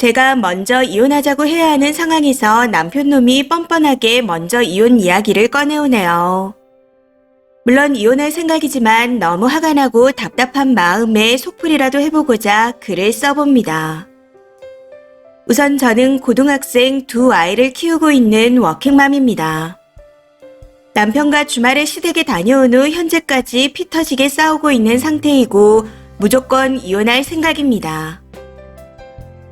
제가 먼저 이혼하자고 해야 하는 상황에서 남편놈이 뻔뻔하게 먼저 이혼 이야기를 꺼내오네요. 물론 이혼할 생각이지만 너무 화가 나고 답답한 마음에 속풀이라도 해보고자 글을 써봅니다. 우선 저는 고등학생 두 아이를 키우고 있는 워킹맘입니다. 남편과 주말에 시댁에 다녀온 후 현재까지 피 터지게 싸우고 있는 상태이고 무조건 이혼할 생각입니다.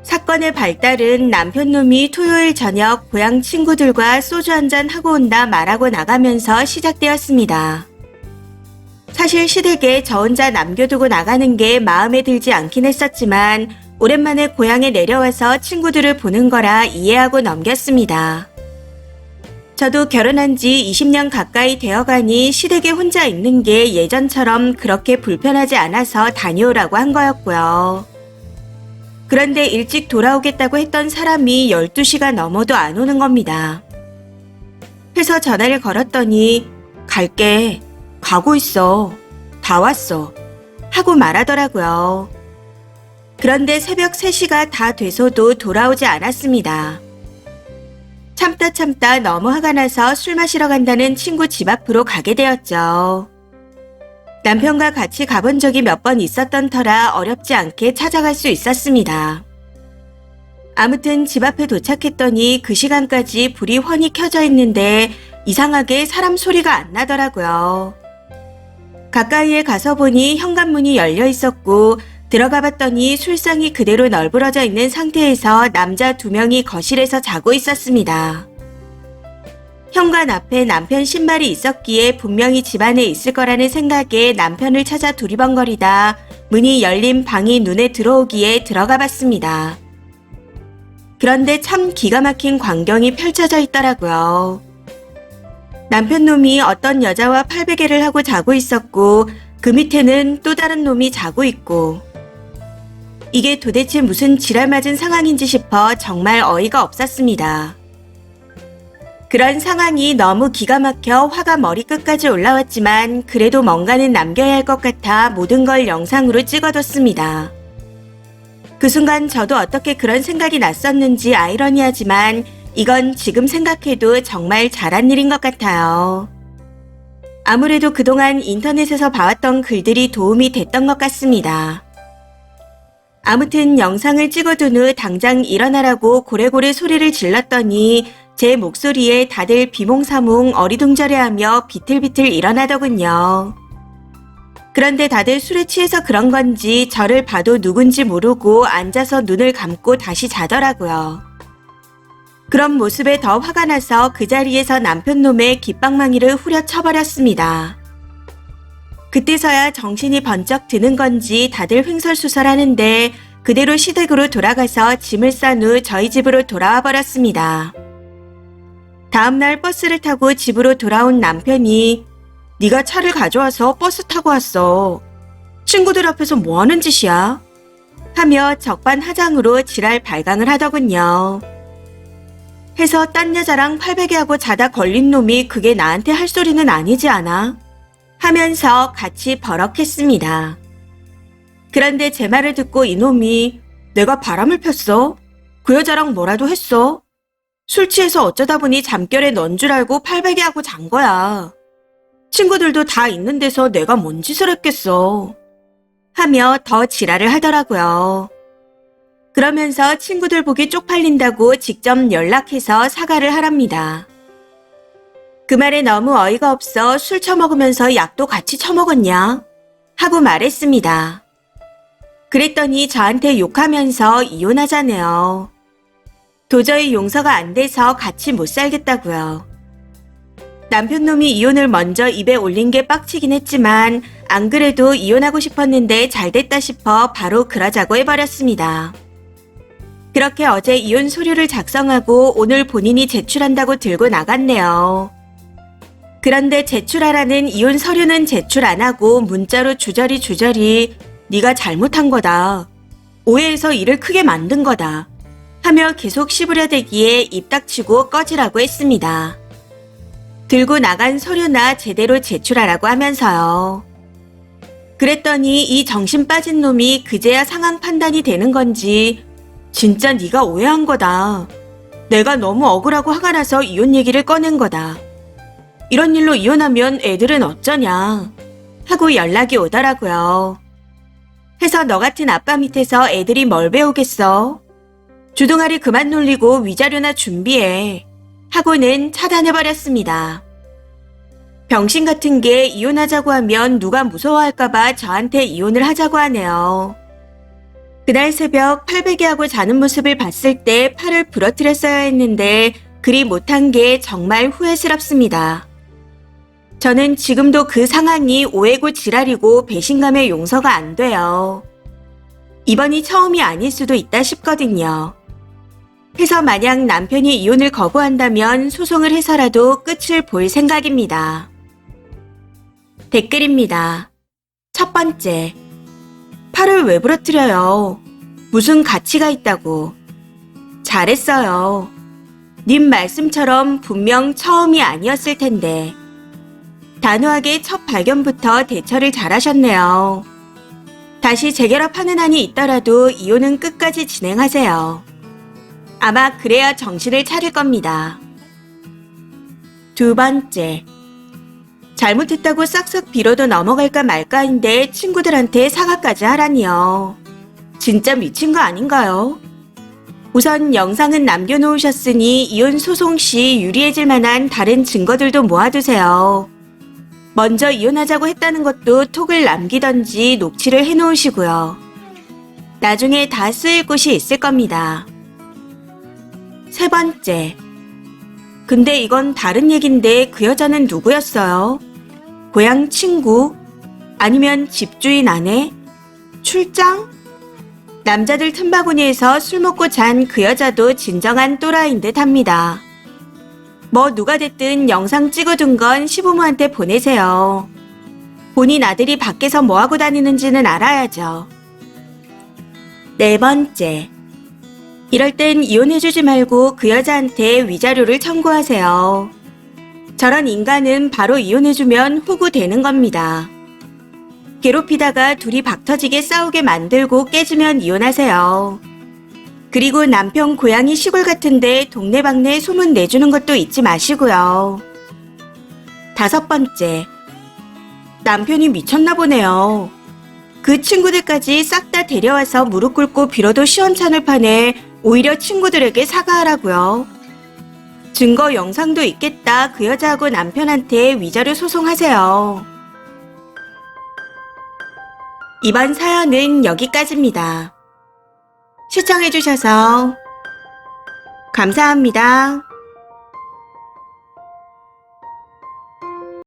사건의 발달은 남편놈이 토요일 저녁 고향 친구들과 소주 한잔 하고 온다 말하고 나가면서 시작되었습니다. 사실 시댁에 저 혼자 남겨두고 나가는 게 마음에 들지 않긴 했었지만 오랜만에 고향에 내려와서 친구들을 보는 거라 이해하고 넘겼습니다. 저도 결혼한 지 20년 가까이 되어가니 시댁에 혼자 있는 게 예전처럼 그렇게 불편하지 않아서 다녀오라고 한 거였고요. 그런데 일찍 돌아오겠다고 했던 사람이 12시가 넘어도 안 오는 겁니다. 해서 전화를 걸었더니 갈게, 가고 있어, 다 왔어 하고 말하더라고요. 그런데 새벽 3시가 다 돼서도 돌아오지 않았습니다. 참다 너무 화가 나서 술 마시러 간다는 친구 집 앞으로 가게 되었죠. 남편과 같이 가본 적이 몇 번 있었던 터라 어렵지 않게 찾아갈 수 있었습니다. 아무튼 집 앞에 도착했더니 그 시간까지 불이 훤히 켜져 있는데 이상하게 사람 소리가 안 나더라고요. 가까이에 가서 보니 현관문이 열려 있었고 들어가 봤더니 술상이 그대로 널브러져 있는 상태에서 남자 2명이 거실에서 자고 있었습니다. 현관 앞에 남편 신발이 있었기에 분명히 집 안에 있을 거라는 생각에 남편을 찾아 두리번거리다 문이 열린 방이 눈에 들어오기에 들어가 봤습니다. 그런데 참 기가 막힌 광경이 펼쳐져 있더라고요. 남편 놈이 어떤 여자와 팔베개를 하고 자고 있었고 그 밑에는 또 다른 놈이 자고 있고 이게 도대체 무슨 지랄 맞은 상황인지 싶어 정말 어이가 없었습니다. 그런 상황이 너무 기가 막혀 화가 머리끝까지 올라왔지만 그래도 뭔가는 남겨야 할 것 같아 모든 걸 영상으로 찍어뒀습니다. 그 순간 저도 어떻게 그런 생각이 났었는지 아이러니하지만 이건 지금 생각해도 정말 잘한 일인 것 같아요. 아무래도 그동안 인터넷에서 봐왔던 글들이 도움이 됐던 것 같습니다. 아무튼 영상을 찍어둔 후 당장 일어나라고 고래고래 소리를 질렀더니 제 목소리에 다들 비몽사몽 어리둥절해하며 비틀비틀 일어나더군요. 그런데 다들 술에 취해서 그런 건지 저를 봐도 누군지 모르고 앉아서 눈을 감고 다시 자더라고요. 그런 모습에 더 화가 나서 그 자리에서 남편놈의 깃방망이를 후려쳐버렸습니다. 그때서야 정신이 번쩍 드는 건지 다들 횡설수설하는데 그대로 시댁으로 돌아가서 짐을 싼 후 저희 집으로 돌아와 버렸습니다. 다음날 버스를 타고 집으로 돌아온 남편이 네가 차를 가져와서 버스 타고 왔어. 친구들 앞에서 뭐 하는 짓이야? 하며 적반하장으로 지랄 발광을 하더군요. 해서 딴 여자랑 팔베개하고 자다 걸린 놈이 그게 나한테 할 소리는 아니지 않아? 하면서 같이 버럭했습니다. 그런데 제 말을 듣고 이놈이 내가 바람을 폈어? 그 여자랑 뭐라도 했어? 술 취해서 어쩌다 보니 잠결에 넌 줄 알고 팔베개하고 잔 거야. 친구들도 다 있는 데서 내가 뭔 짓을 했겠어. 하며 더 지랄을 하더라고요. 그러면서 친구들 보기 쪽팔린다고 직접 연락해서 사과를 하랍니다. 그 말에 너무 어이가 없어 술 처먹으면서 약도 같이 처먹었냐? 하고 말했습니다. 그랬더니 저한테 욕하면서 이혼하자네요. 도저히 용서가 안 돼서 같이 못 살겠다고요. 남편놈이 이혼을 먼저 입에 올린 게 빡치긴 했지만 안 그래도 이혼하고 싶었는데 잘 됐다 싶어 바로 그러자고 해버렸습니다. 그렇게 어제 이혼 서류를 작성하고 오늘 본인이 제출한다고 들고 나갔네요. 그런데 제출하라는 이혼 서류는 제출 안 하고 문자로 주저리 네가 잘못한 거다. 오해해서 일을 크게 만든 거다. 하며 계속 씹으려대기에 입 닥치고 꺼지라고 했습니다. 들고 나간 서류나 제대로 제출하라고 하면서요. 그랬더니 이 정신 빠진 놈이 그제야 상황 판단이 되는 건지 진짜 네가 오해한 거다. 내가 너무 억울하고 화가 나서 이혼 얘기를 꺼낸 거다. 이런 일로 이혼하면 애들은 어쩌냐 하고 연락이 오더라고요. 해서 너 같은 아빠 밑에서 애들이 뭘 배우겠어? 주둥아리 그만 놀리고 위자료나 준비해 하고는 차단해버렸습니다. 병신 같은 게 이혼하자고 하면 누가 무서워할까봐 저한테 이혼을 하자고 하네요. 그날 새벽 팔베개하고 자는 모습을 봤을 때 팔을 부러뜨렸어야 했는데 그리 못한 게 정말 후회스럽습니다. 저는 지금도 그 상황이 오해고 지랄이고 배신감의 용서가 안 돼요. 이번이 처음이 아닐 수도 있다 싶거든요. 해서 만약 남편이 이혼을 거부한다면 소송을 해서라도 끝을 볼 생각입니다. 댓글입니다. 첫 번째, 팔을 왜 부러뜨려요? 무슨 가치가 있다고. 잘했어요. 님 말씀처럼 분명 처음이 아니었을 텐데. 단호하게 첫 발견부터 대처를 잘하셨네요. 다시 재결합하는 한이 있더라도 이혼은 끝까지 진행하세요. 아마 그래야 정신을 차릴 겁니다. 두 번째, 잘못했다고 싹싹 빌어도 넘어갈까 말까인데 친구들한테 사과까지 하라니요. 진짜 미친 거 아닌가요? 우선 영상은 남겨놓으셨으니 이혼 소송 시 유리해질 만한 다른 증거들도 모아두세요. 먼저 이혼하자고 했다는 것도 톡을 남기던지 녹취를 해놓으시고요. 나중에 다 쓰일 곳이 있을 겁니다. 세 번째, 근데 이건 다른 얘긴데 그 여자는 누구였어요? 고향 친구? 아니면 집주인 아내? 출장? 남자들 틈바구니에서 술 먹고 잔 그 여자도 진정한 또라이인 듯 합니다. 뭐 누가 됐든 영상 찍어둔 건 시부모한테 보내세요. 본인 아들이 밖에서 뭐하고 다니는지는 알아야죠. 네 번째, 이럴 땐 이혼해주지 말고 그 여자한테 위자료를 청구하세요. 저런 인간은 바로 이혼해주면 호구되는 겁니다. 괴롭히다가 둘이 박터지게 싸우게 만들고 깨지면 이혼하세요. 그리고 남편 고향이 시골 같은데 동네방네 소문 내주는 것도 잊지 마시고요. 다섯 번째, 남편이 미쳤나 보네요. 그 친구들까지 싹 다 데려와서 무릎 꿇고 빌어도 시원찮을 판에 오히려 친구들에게 사과하라고요. 증거 영상도 있겠다. 그 여자하고 남편한테 위자료 소송하세요. 이번 사연은 여기까지입니다. 시청해주셔서 감사합니다.